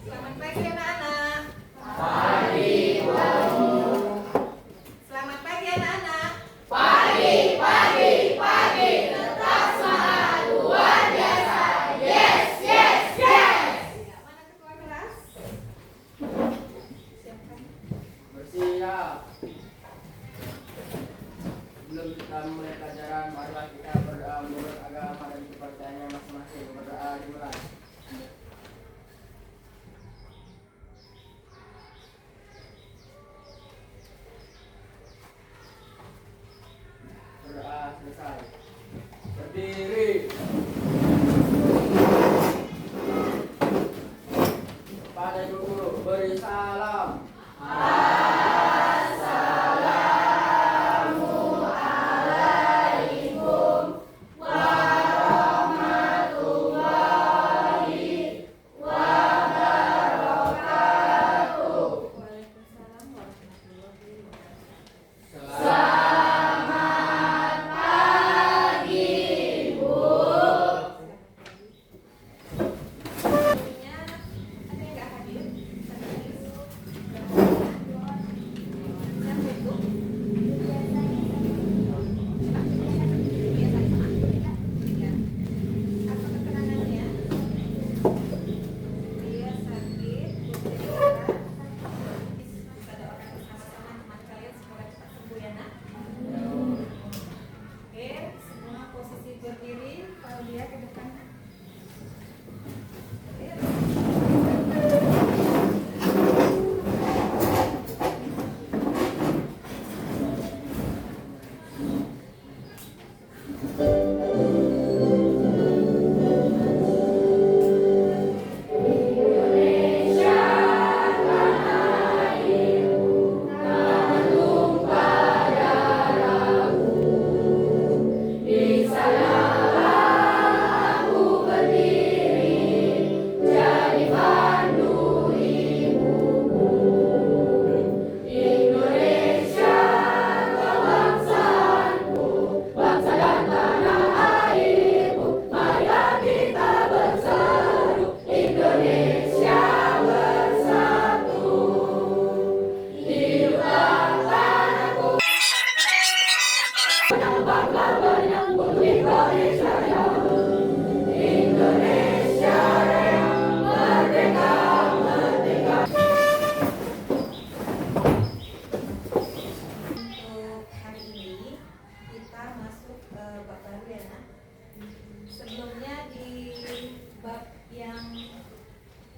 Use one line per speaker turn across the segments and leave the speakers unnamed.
Selamat pagi anak-anak.
Pagi, Bu.
Selamat pagi anak-anak.
Pagi, pagi, pagi. Tetap semangat, luar biasa. Yes, yes, yes.
Ya, mana ketua kelas? Siapkan.
Bersiap. Sebelum kita mulai pelajaran, marilah kita berdoa menurut agama dan kepercayaannya masing-masing. Berdoa dimulai. Berdoa selesai. Berdiri. Kepada ibu guru beri salam.
Waalaikumsalam warahmatullahi wabarakatuh. Sebelumnya, ada yang nggak hadir? Siapa itu? Biasa sama? Ya. Apa keterangannya? Dia sakit, bergejala. Ada orang bersama-sama teman kalian, semoga cepat sembuh ya nak. Oke, semua posisi berdiri. Kalau dia ke depan. Untuk hari ini kita masuk ke bab baru ya nak. Sebelumnya di bab yang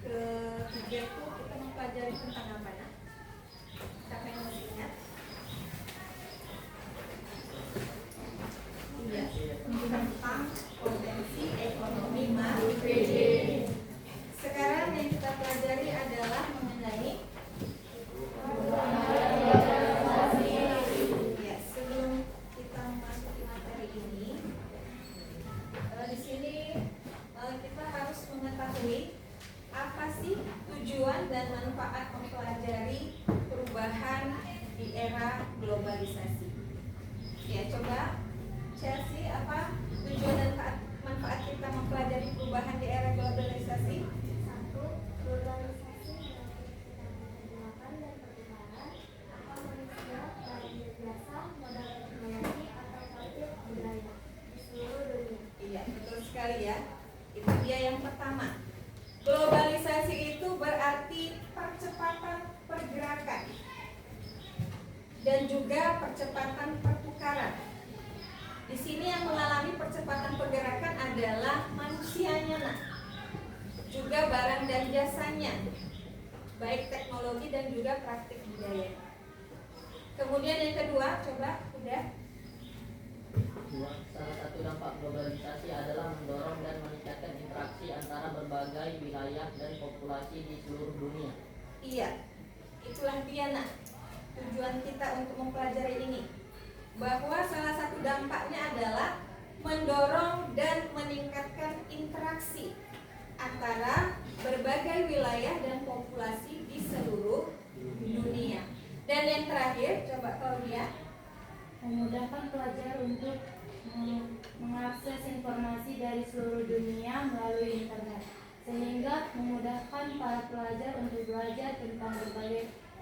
ketiga itu kita mempelajari tentang apa nak? Siapa yang masih ingat? Iya, tentang potensi ekonomi makro. Sekarang yang kita pelajari adalah mengenai ya, sebelum kita memasuki materi ini, di sini kita harus mengetahui apa sih tujuan dan manfaat mempelajari perubahan di era globalisasi. Ya, coba Chelsea, apa tujuan dan manfaat kita mempelajari perubahan di era globalisasi?
Satu, globalisasi menggunakan dan pertukaran apa manusia baik biasa, modal teknologi atau praktik budaya di seluruh dunia.
Iya, betul sekali ya. Itu dia yang pertama. Globalisasi itu berarti percepatan pergerakan dan juga percepatan pertukaran. Di sini yang mengalami percepatan pergerakan adalah manusianya nak. Juga barang dan jasanya, baik teknologi dan juga praktik budaya. Kemudian yang kedua, coba udah.
Salah satu dampak globalisasi adalah mendorong dan meningkatkan interaksi antara berbagai wilayah dan populasi di seluruh dunia.
Iya, itulah dia nak tujuan kita untuk mempelajari ini. Bahwa salah satu dampaknya adalah mendorong dan meningkatkan interaksi antara berbagai wilayah dan populasi di seluruh dunia. Dan yang terakhir, coba Claudia.
Memudahkan pelajar untuk mengakses informasi dari seluruh dunia melalui internet, sehingga memudahkan para pelajar untuk belajar tentang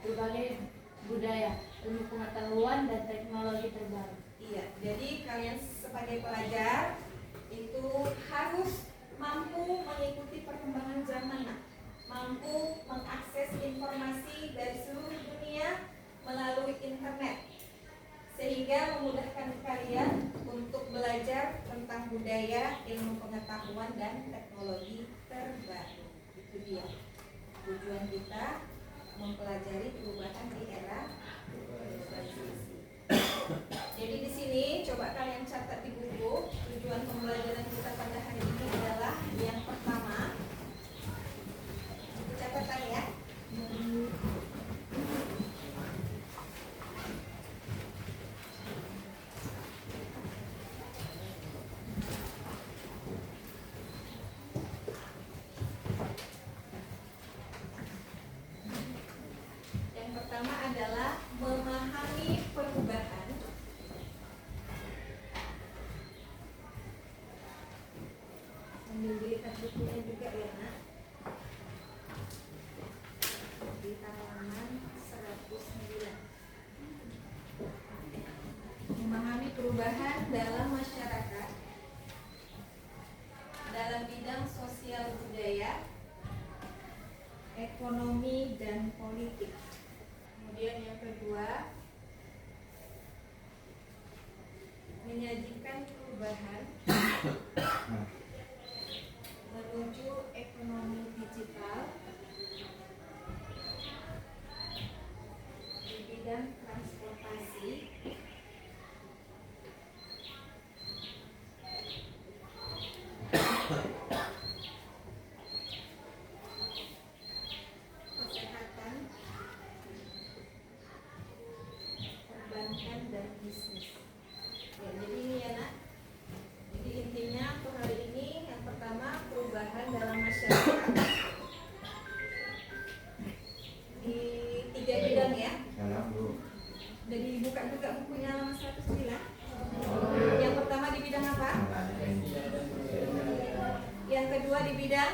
berbagai budaya, ilmu pengetahuan, dan teknologi terbaru.
Iya, jadi kalian sebagai pelajar itu harus mampu mengikuti perkembangan zaman, mampu mengakses informasi dari seluruh dunia melalui internet, sehingga memudahkan kalian untuk belajar tentang budaya, ilmu pengetahuan, dan teknologi terbaru. Itu dia tujuan kita mempelajari perubahan di era globalisasi. Jadi di sini coba kalian catat di buku, tujuan pembelajaran kita pada hari ini adalah yang pertama. Catatan ya. Yang pertama adalah memahami perubahan. Sambil dilihat bukunya juga ya nak. Di halaman 109. Memahami perubahan dalam masyarakat dalam bidang sosial budaya, ekonomi, dan politik. Kemudian yang kedua, menyajikan perubahan menuju ekonomi digital di bidang transportasi, kesehatan, perbankan, dan bisnis. Ya, jadi ini ya nak. Jadi intinya untuk hari ini yang pertama perubahan dalam masyarakat di 3 bidang ya. Udah dibuka juga bukunya halaman 109. Yang pertama di bidang apa? Yang kedua di bidang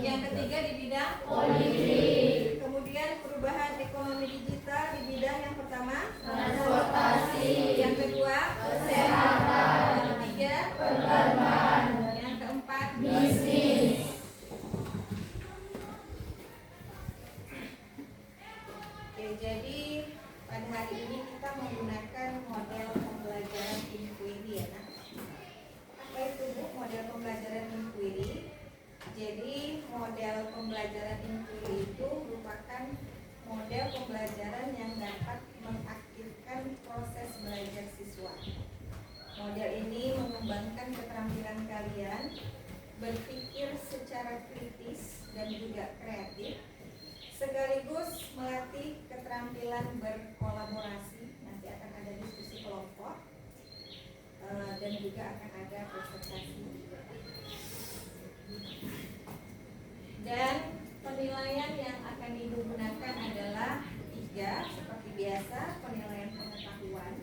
yang ketiga di bidang politik. Kemudian perubahan ekonomi digital di bidang yang pertama transportasi, yang kedua kesehatan, yang ketiga perbankan, yang keempat bisnis. Oke, jadi pada hari ini kita menggunakan model pembelajaran inquiry ya nak. Apa itu Bu, model pembelajaran inquiry? Jadi model pembelajaran inquiry itu merupakan model pembelajaran yang dapat mengaktifkan proses belajar siswa. Model ini mengembangkan keterampilan kalian berpikir secara kritis dan juga kreatif, sekaligus melatih keterampilan berkolaborasi. Nanti akan ada diskusi kelompok dan juga akan ada presentasi. Dan penilaian yang akan digunakan adalah 3 seperti biasa: penilaian pengetahuan,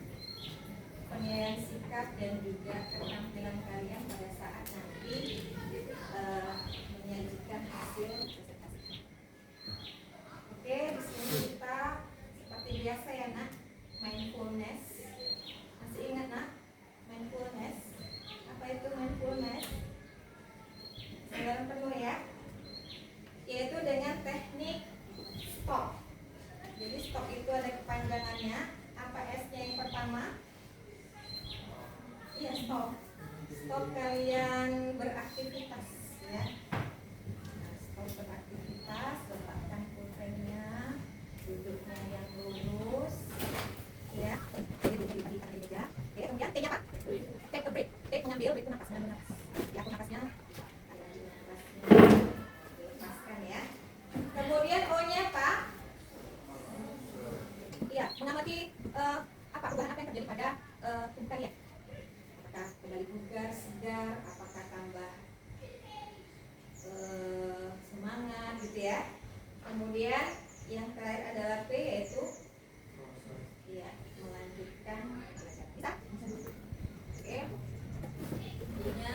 penilaian sikap, dan juga keterampilan kalian pada saat nanti menyajikan hasil presentasi. Oke, di sini kita seperti biasa ya nak, mindfulness. Masih ingat nak? Mindfulness. Apa itu mindfulness? Saudara penuh ya. Yaitu dengan teknik stop. Jadi stop itu ada kepanjangannya. Apa S-nya yang pertama? Iya, stop. Stop kalian beraktivitas ya. Nah, stop beraktivitas, letakkan pulpennya, duduknya yang lurus ya. Duduk di meja. Oke, kemudian T-nya apa? Take a break. Take, mengambil, break itu napas, mengambil napas. Ya, aku napasnya. Lepaskan ya. Kemudian O-nya apa? Iya, mengamati apa perubahan apa yang terjadi pada tubuh kalian. Apakah kembali bugar, segar, apakah tambah semangat gitu ya. Kemudian yang terakhir adalah P, yaitu ya, melanjutkan belajar. Bisa? Oke. Intinya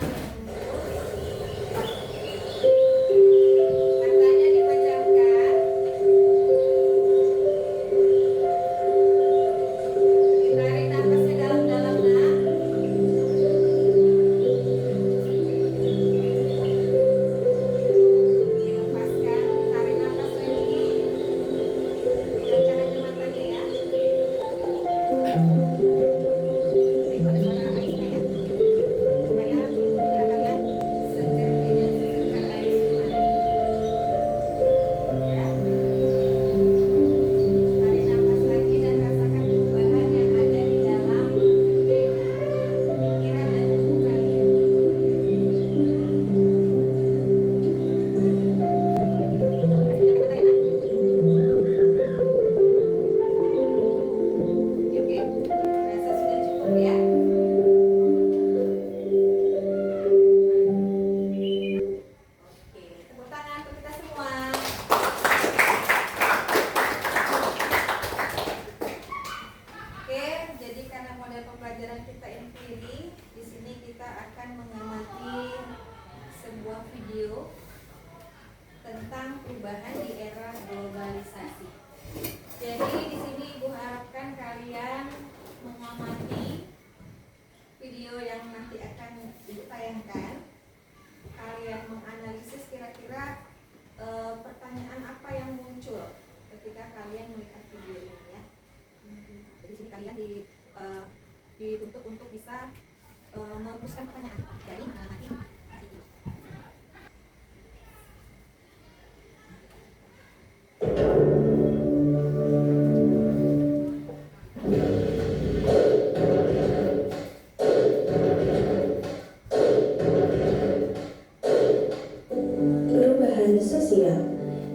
video tentang perubahan di era globalisasi. Jadi di sini Ibu harapkan kalian mengamati video yang nanti akan Ibu tayangkan. Kalian menganalisis kira-kira pertanyaan apa yang muncul ketika kalian melihat video ini ya. Jadi sini kalian dituntut untuk bisa merumuskan pertanyaan dari nanti.
Perubahan sosial.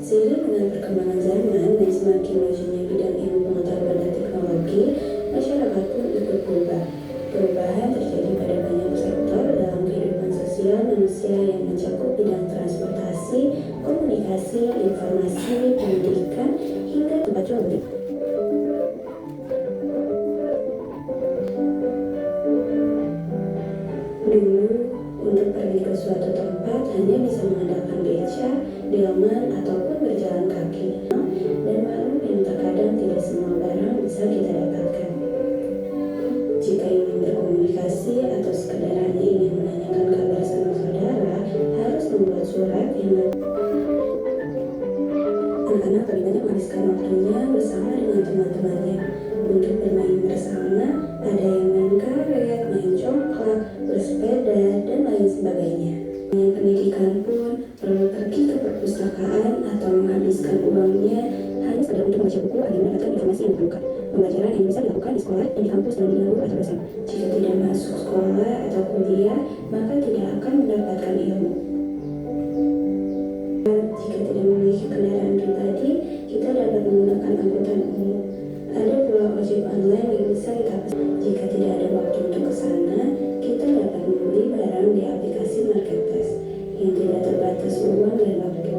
Seiring dengan perkembangan zaman dan semakin majunya bidang ilmu pengetahuan dan teknologi, masyarakat pun ikut berubah. Perubahan terjadi pada banyak sektor dalam kehidupan sosial manusia yang mencakup bidang transportasi, komunikasi, informasi, pendidikan, hingga tempat jual beli. Dulu, untuk pergi ke suatu tempat hanya bisa mengandalkan beca, delman, ataupun berjalan kaki. Dan maklum yang terkadang tidak semua barang bisa kita dapatkan. Jika ingin berkomunikasi atau sekedar hanya ingin menanyakan kabar sanak saudara, harus membuat surat yang anak-anak lebih banyak menghabiskan waktunya bersama dengan teman-temannya untuk bermain bersama. Ada yang main karet, main congklak, bersepeda, dan lain sebagainya. Yang pendidikan pun perlu pergi ke perpustakaan atau menghabiskan uangnya hanya sekedar untuk membaca buku agar mendapatkan informasi yang diperlukan. Pembelajaran yang bisa dilakukan di sekolah dan di kampus dan dengan guru atau dosen. Jika tidak masuk sekolah atau kuliah, maka tidak akan mendapatkan ilmu. Jika tidak memiliki kendaraan pribadi, kita dapat menggunakan angkutan umum. Ada pula ojek online yang bisa kita pesan. Jika tidak ada waktu untuk ke sana, kita dapat membeli barang di aplikasi marketplace yang tidak terbatas uang dan waktu.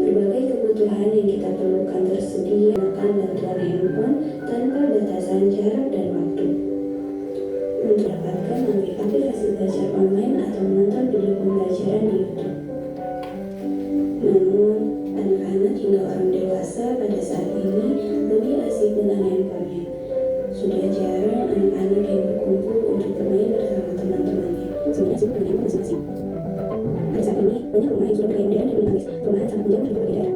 Berbagai kebutuhan yang kita perlukan tersedia dengan bantuan handphone tanpa batasan jarak dan waktu. Untuk dapatkan melalui aplikasi belajar online atau menonton video pembelajaran di YouTube. Namun, anak-anak hingga orang dewasa pada saat ini lebih asik dengan handphonenya. Sudah jarang anak-anak yang berkumpul untuk bermain bersama teman-temannya. Sebenarnya sibuk dengan handphone masing-masing. Pada saat ini, banyak rumah yang sudah berkeindahan dan menangis. Perumahan sangat menjauh dari berbagai daerah.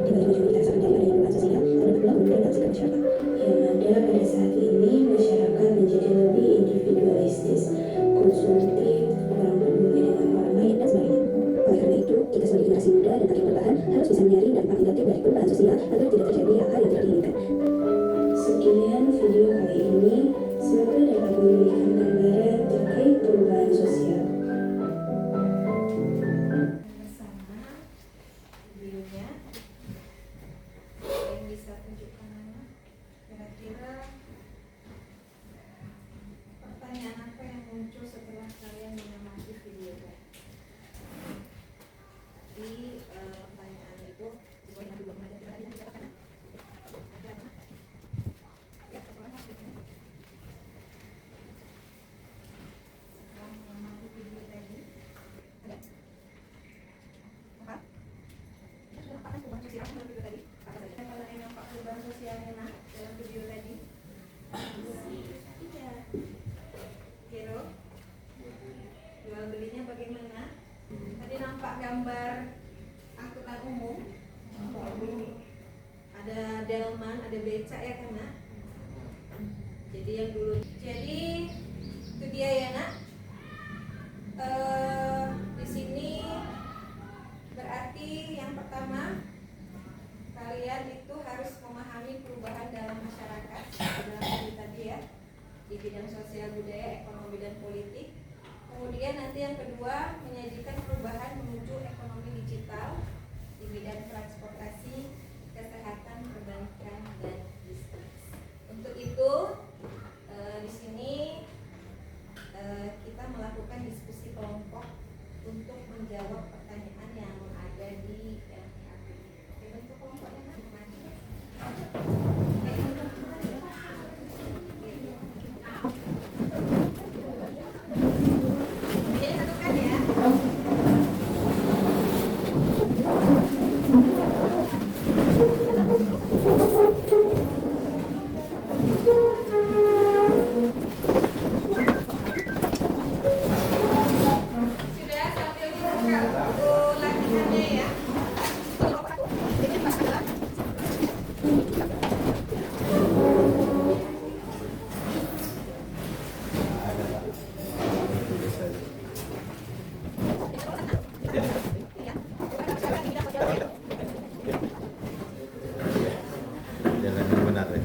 Di balik majunya dirasakan dari adanya perubahan sosial, terdapat pula penurunan dalam sikap masyarakat. Yang ada pada saat ini, masyarakat menjadi lebih individualistis, konsumtif, kurang peduli dengan orang lain, dan sebagainya. Oleh karena itu, kita sebagai generasi muda dan agen perubahan harus bisa menyaring dampak negatif dari perubahan sosial agar tidak terjadi hal-hal yang tidak diinginkan. Sekian video kali ini, semoga dapat memberikan gambaran terkait perubahan sosial.
Bersama videonya yang bisa tunjukkan anak kira-kira pertanyaan apa yang muncul setelah kalian mengamati videonya. Di pertanyaan itu sesuai dengan dua pertanyaan yang tadi dikatakan. Ya, setelah mengamati video tadi, ada apa? Apa perubahan sosial dalam video tadi? Apa saja yang kalian nampak perubahan sosialnya dalam video tadi? Iya. Kiro, jual belinya bagaimana? Tadi nampak gambar angkutan umum, ada delman, ada becak ya kan nak? Jadi yang dulu, jadi itu dia ya nak. Di sini berarti yang pertama kalian itu harus memahami perubahan dalam masyarakat dalam tadi ya, di bidang sosial budaya, ekonomi dan politik. Kemudian nanti yang kedua menyajikan perubahan menuju ekonomi digital di bidang transportasi, kesehatan, perbankan dan bisnis. Untuk itu di sini kita melakukan diskusi kelompok untuk menjawab pertanyaan yang ada di LPAP. Oke, bentuk kelompoknya mana? Jadi satukan ya.
Jalan yang benar ya.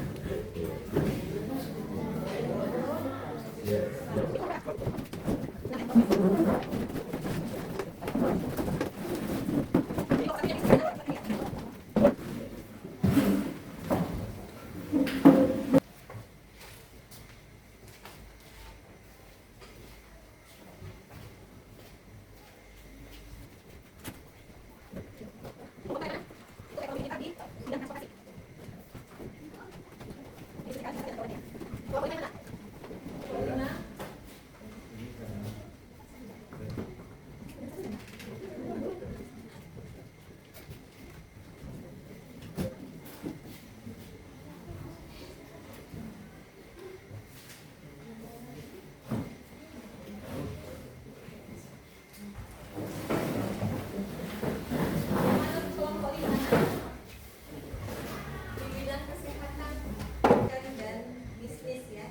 Menurut kelompok 5 di bidang kesehatan dan bisnis ya.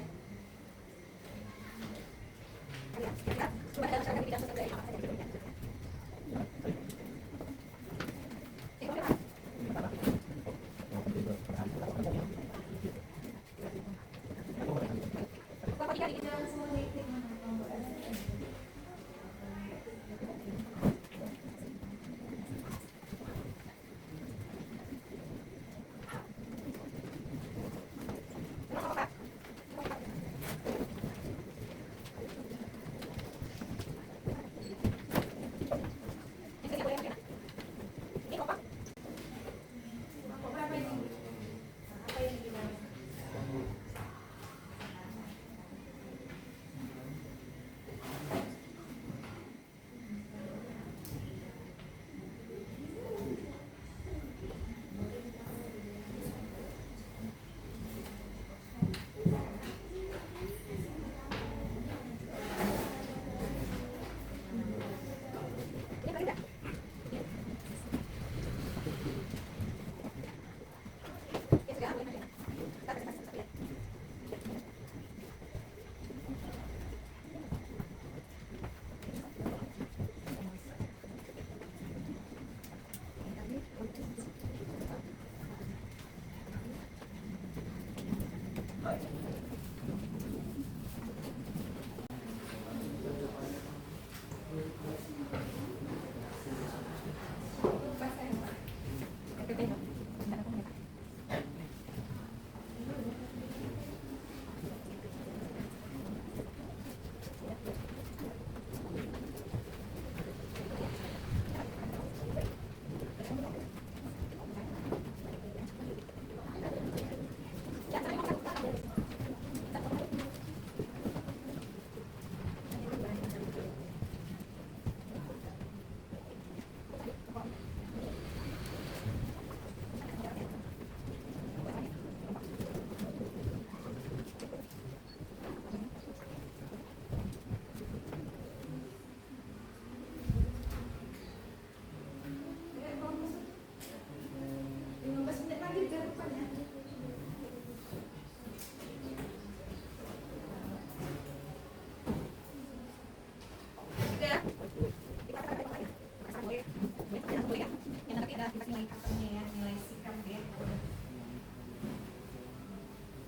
Nilai sikap ya.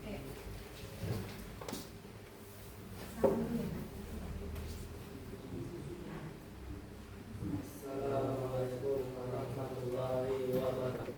Oke.
Assalamualaikum warahmatullahi wabarakatuh.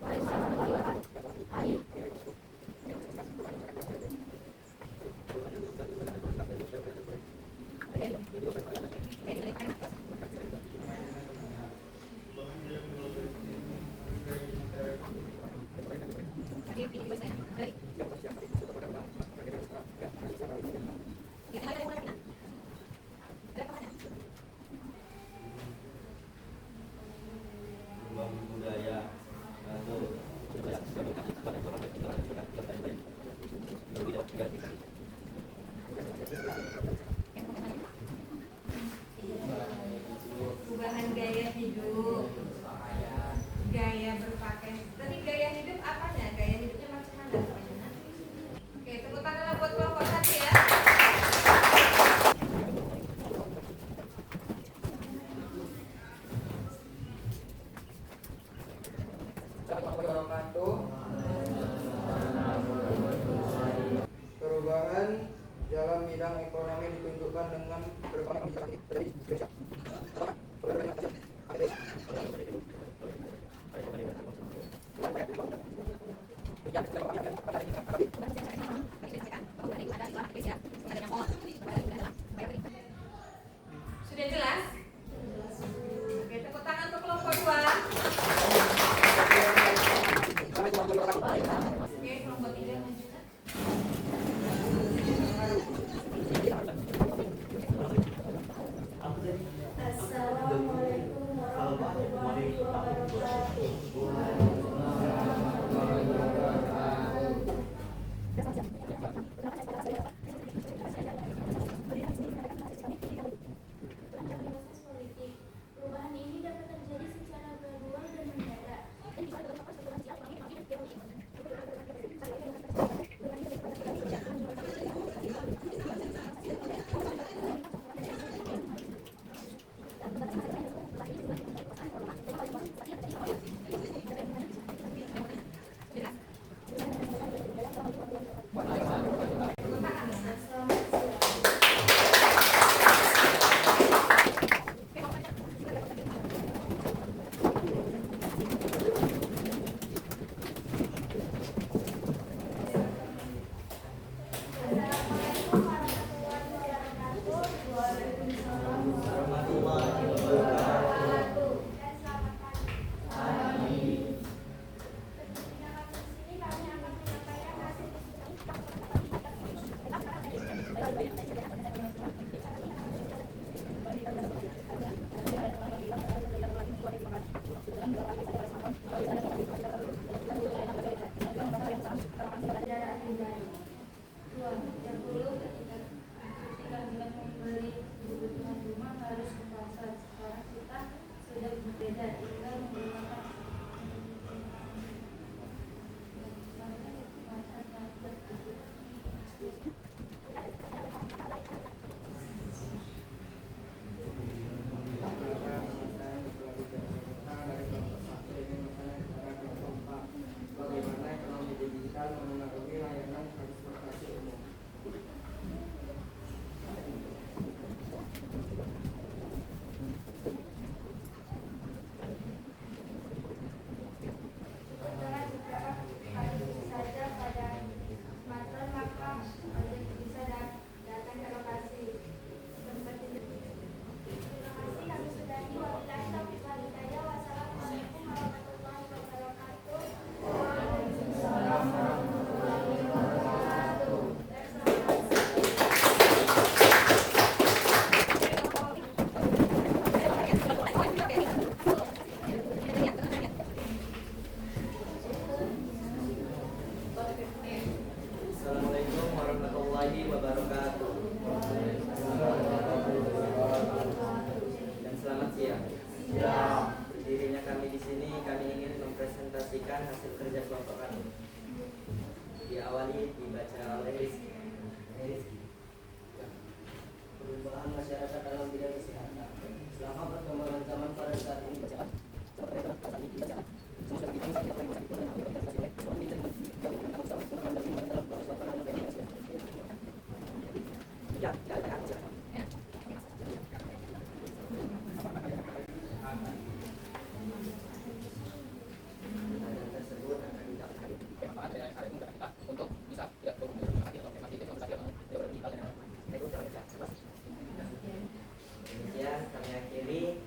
Budaya
Perubahan gaya hidup, gaya berpakaian. Tadi gaya hidup apanya? Gaya hidupnya macam mana? Oke, tepuk tangan buat kelompok 1 ya.
wabarakatuh. Perubahan dalam bidang ekonomi ditunjukkan dengan
Sudah jelas? Oke, tepuk tangan untuk kelompok 2. Oke, kelompok 3 lanjutkan.
Assalamualaikum warahmatullahi wabarakatuh.
Proses politik. Perubahan ini dapat terjadi secara gradual dan mendadak. Assalamualaikum warahmatullahi wabarakatuh. Waalaikumsalam warahmatullahi wabarakatuh. Dan selamat pagi. Ketika kami di sini kami akan menyampaikan hasil kendaraan pribadi. 2. Yang dulu ketika hendak membeli kebutuhan rumah harus ke pasar. Sekarang kita sudah berbeda, tinggal menggunakan
bagaimana ekonomi digital memengaruhi layanan transportasi umum.
setelah beberapa kali saja pada smartphone maka ojek bisa datang ke lokasi tempat itu. Terima kasih, kami sudahi. Wabillahi taufiq wal hidayah. Wassalamualaikum warahmatullahi wabarakatuh. Waalaikumsalam warahmatullahi wabarakatuh. Dan selamat
Assalamualaikum warahmatullahi wabarakatuh. Dan selamat siang. Berdirinya kami di sini, kami ingin mempresentasikan hasil kerja kelompok kami. Diawali dibaca oleh Rizky. Perubahan masyarakat dalam bidang kesehatan. Selama perkembangan zaman pada saat ini tersebut akan demikian kami akhiri.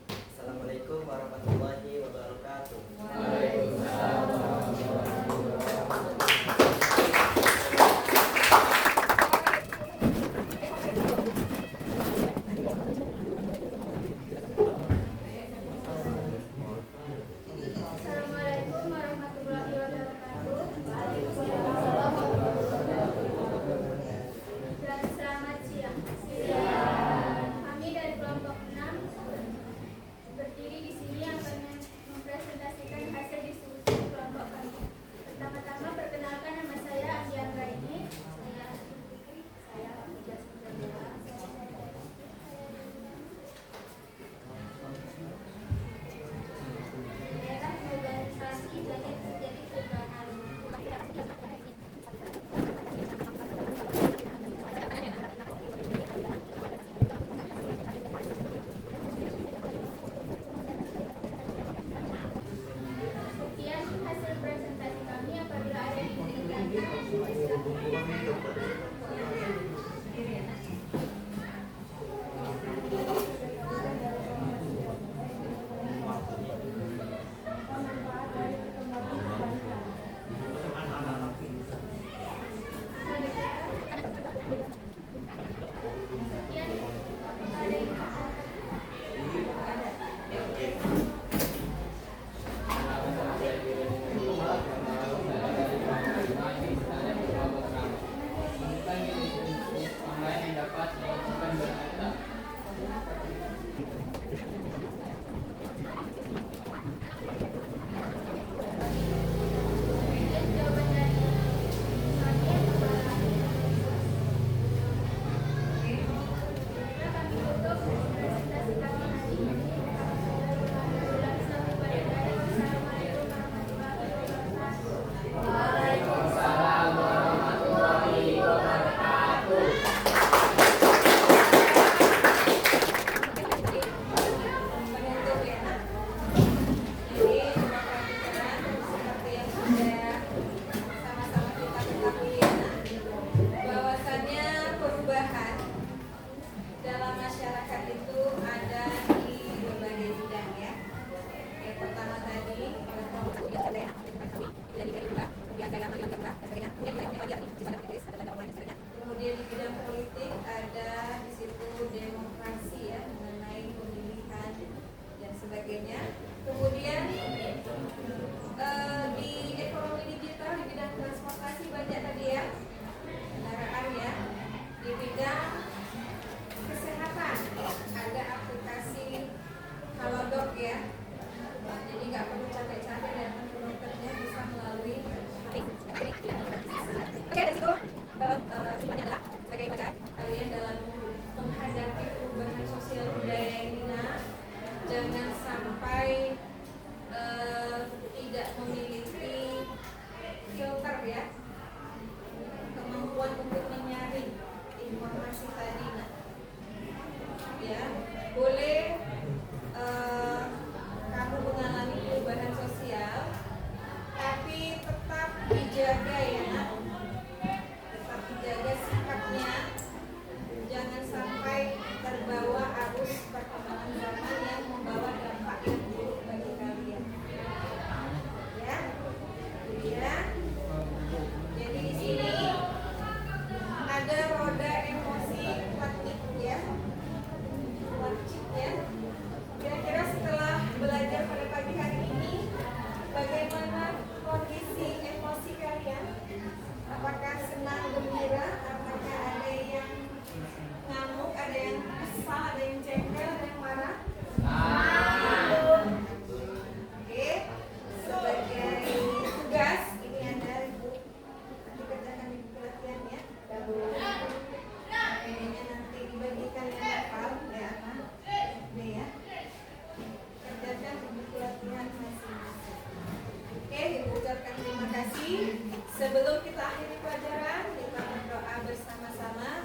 kasih. Sebelum kita akhiri pelajaran, kita berdoa bersama-sama.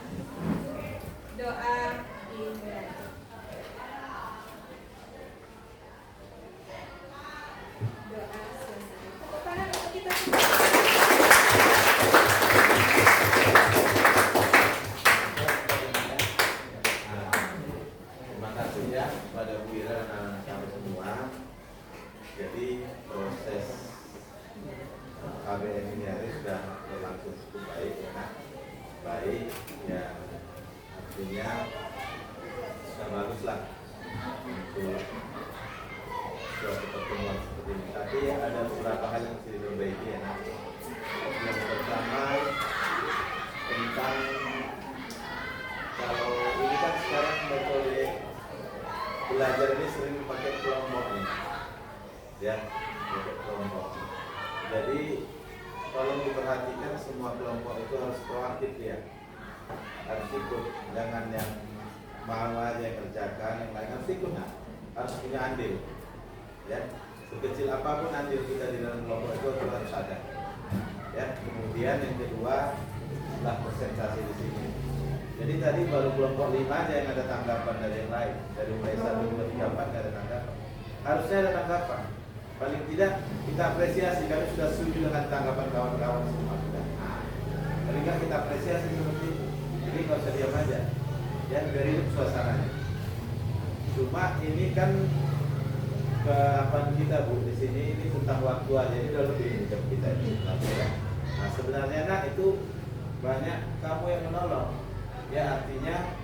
Doa dimulai. Doa selesai. Tepuk tangan untuk kita semua.
Terima kasih ya pada Bu Ira dan anak-anak kami semua. Jadi proses KBM ini hari sudah berlangsung cukup baik ya, baik ya, artinya sudah bagus lah untuk suatu pertemuan seperti ini. Tapi ada beberapa hal yang mesti diperbaiki ya. Yang pertama tentang kalau ini kan sekarang metode belajar ini sering pakai kelompok nih, ya, pakai kelompok. Jadi kalau diperhatikan semua kelompok itu harus proaktif ya, harus ikut, jangan yang mau aja yang kerjakan, yang lain harus ikut, nah, harus punya andil, ya, sekecil apapun andil kita di dalam kelompok itu harus ada, ya. Kemudian yang kedua adalah presentasi di sini. Jadi tadi baru kelompok 5 aja yang ada tanggapan dari yang lain, dari mulai 1, 2, 3, 4 nggak ada tanggapan. Harusnya ada tanggapan. Paling tidak kita apresiasi, kami sudah setuju dengan tanggapan kawan-kawan semua. Paling nggak kita apresiasi seperti itu. Jadi nggak usah diam aja, ya, biar hidup suasananya. Cuma ini kan keapaan kita Bu di sini ini tentang waktu aja, ini udah lebih jam kita ini. Nah sebenarnya nak itu banyak kamu yang menolong, ya, artinya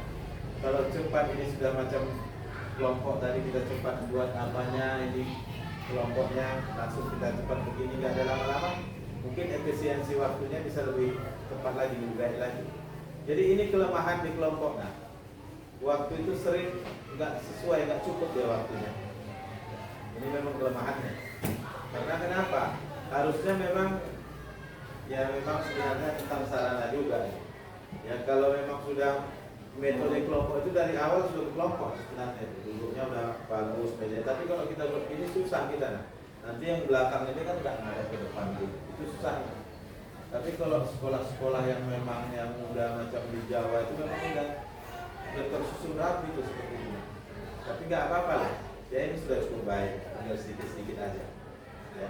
kalau cepat ini sudah macam kelompok tadi kita cepat buat apanya ini kelompoknya langsung kita cepat begini, nggak ada lama-lama, mungkin efisiensi waktunya bisa lebih tepat lagi, lebih baik lagi. Jadi ini kelemahan di kelompok. Nah, waktu itu sering nggak sesuai, nggak cukup ya waktunya. Ini memang kelemahannya. Karena kenapa? Harusnya memang ya memang sebenarnya tentang sarana juga. Ya kalau memang sudah metode kelompok itu dari awal sudah kelompok sebenarnya, duduknya udah bagus meja. Tapi kalau kita buat ini susah kita. Nanti yang belakang ini kan nggak ada ke depan itu susah. Tapi kalau sekolah-sekolah yang memang yang udah macam di Jawa itu memang udah tersusun rapi itu seperti ini. Tapi nggak apa-apa lah. Ya ini sudah cukup baik, tinggal sedikit-sedikit aja. Ya.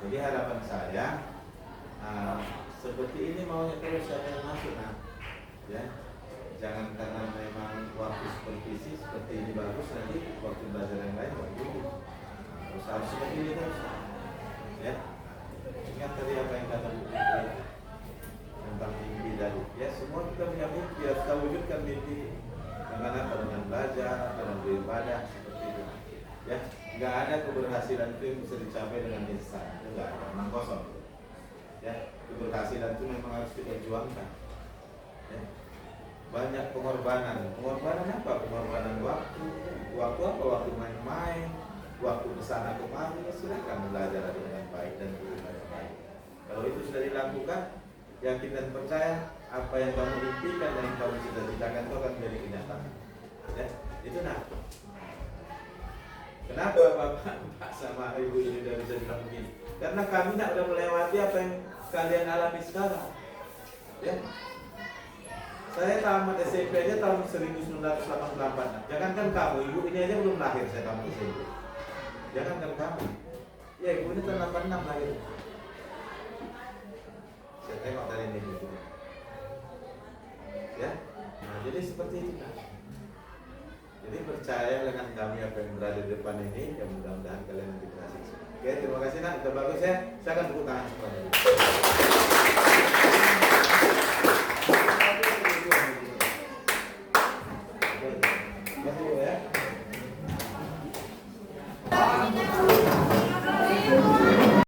Jadi harapan saya seperti ini maunya terus saya yang masuk, nah, ya. Jangan karena memang waktu supervisi seperti ini bagus, nanti waktu belajar yang lain bagus. Harus seperti ini terus, ya. Ingat tadi apa yang kata Bu Fitri tentang mimpi tadi. Ya semua kita punya mimpi, harus kita wujudkan mimpi. Dengan apa? Dengan belajar, dengan beribadah seperti itu. Ya, nggak ada keberhasilan itu yang bisa dicapai dengan instan. Itu nggak ada, memang kosong. Ya, keberhasilan itu memang harus diperjuangkan. Ya. Banyak pengorbanan. Pengorbanan apa? Pengorbanan waktu. Waktu apa? Waktu main-main. Waktu kesana kemari. Ya, silakan belajar dengan baik dan beribadah baik. Kalau itu sudah dilakukan, yakin dan percaya apa yang kamu impikan dan yang kamu cita-citakan itu akan menjadi kenyataan. Ya, itu nah. Kenapa Bapak sama Ibu ini udah bisa bilang begini? Karena kami nak udah melewati apa yang kalian alami sekarang. Ya. Saya tamat SMP aja tahun 1988. Jangankan kamu, Ibu ini aja belum lahir saya tamat SMP. Jangankan kamu. Ya, Ibu ini tahun 86 lahir. Saya tengok dari ini gitu. Ya, nah jadi seperti itu kan. Jadi percaya dengan kami apa yang berada di depan ini, ya mudah-mudahan kalian nanti berhasil. Oke, terima kasih nak, udah bagus ya. Saya akan tepuk tangan semua.